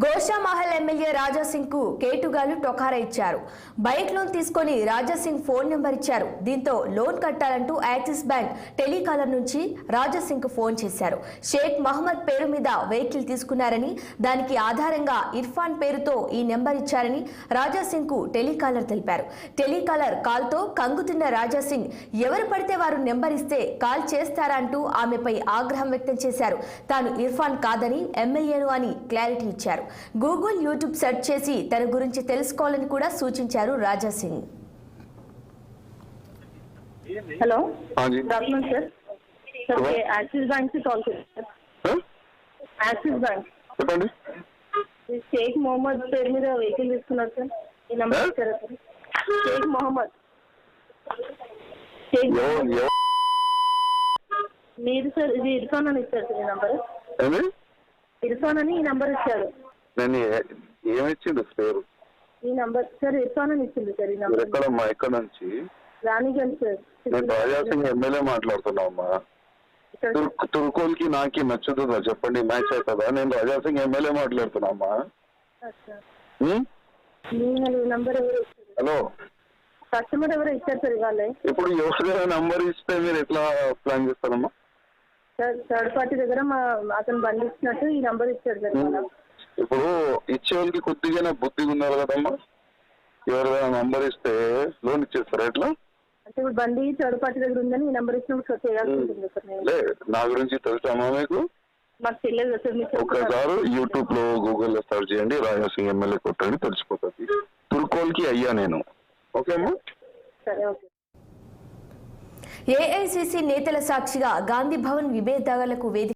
Goshamahal MLA Raja Singh కు కేటుగాలు టొకారా ఇచ్చారు. Bike loan తీసుకొని రాజాసింగ్ ఫోన్ నెంబర్ ఇచ్చారు. దీంతో లోన్ కట్టాలంటూ యాక్సిస్ బ్యాంక్ టెలికాలర్ నుంచి రాజాసింగ్ కు ఫోన్ చేశారు. షేక్ మహమ్మద్ పేరు మీద వెహికల్ తీసుకున్నారని, దానికి ఆధారంగా ఇర్ఫాన్ పేరుతో ఈ నెంబర్ ఇచ్చారని రాజాసింగ్ కు టెలికాలర్ తెలిపారు. టెలికాలర్ కాల్ తో కంగుతున్న రాజాసింగ్ ఎవరు పడితే వారు నెంబర్ ఇస్తే కాల్ చేస్తారా అంటూ ఆమెపై ఆగ్రహం వ్యక్తం చేశారు. తాను ఇర్ఫాన్ కాదని ఎమ్మెల్యేను అని క్లారిటీ ఇచ్చారు. గూగుల్, యూట్యూబ్ సెర్చ్ చేసి తన గురించి తెలుసుకోవాలని కూడా సూచించారు Raja Singh. Hello document sir sir ये एक्सिस बैंक से कॉल कर सर एक्सिस बैंक చెప్పండి. షేక్ మొహమ్మద్ పేరు మీద వెహికల్ తీసుకున్నారు సార్. ఈ నంబర్ ఇచ్చారా సార్? షేక్ మొహమ్మద్ మీరు సార్ ఇది ఇర్ఫాన్ అని ఇచ్చారు సార్. ఈ నంబర్ ఇర్ఫాన్ అని ఈ నంబర్ ఇచ్చారు. నేను ఏమిచ్చిండు పేరు? ఈ నంబర్ సార్ ఇర్ఫాన్ అని ఇచ్చింది సార్. ఈ నంబర్ ఎక్కడమ్మా? ఎక్కడ నుంచి? రాణిగంజ్ సార్. నేను రాజాసింగ్ ఎమ్మెల్యే మాట్లాడుతున్నామ్మా. తుర్కోల్కి నాకి నచ్చుతుందా చెప్పండి? మ్యాచ్ అవుతుందా? నేను రాజాసింగ్ ఎమ్మెల్యే మాట్లాడుతున్నామ్మా. నంబర్ ఎవరు? హలో, కస్టమర్ ఎవరో ఇచ్చారు సార్ ఇవాళ. ఇప్పుడు ఎవరిదైనా నంబర్ ఇస్తే మీరు ఎట్లా ప్లాన్ చేస్తారమ్మా? సార్ థర్డ్ పార్టీ దగ్గర అతను బండి ఇచ్చినట్టు ఈ నంబర్ ఇచ్చాడు సార్. ఇప్పుడు ఇచ్చే వాళ్ళకి కొద్దిగా బుద్ధిగా ఉన్నారు కదమ్మా. ఎవరిదైనా నంబర్ ఇస్తే లోన్ ఇచ్చేస్తారా ఎట్లా? అంటే ఇప్పుడు బండి థర్డ్ పార్టీ దగ్గర ఉందని ఈ నంబర్ ఇచ్చినప్పుడు చేయాల్సి ఉంటుంది సార్. లే, నా గురించి తెలుసామా మీకు? మాకు తెలియదు సార్. మీకు ఒకసారి యూట్యూబ్ లో, గూగుల్లో సెర్చ్ చేయండి, రాజాసింగ్ ఎమ్మెల్యే కొట్టండి, తెలిసిపోతుంది. తుర్కోల్కి అయ్యా నేను. ఓకేమా? సరే, ఓకే. ఏఐసిసి నేతల సాక్షిగా గాంధీ భవన్ విభేదాలకు వేదిక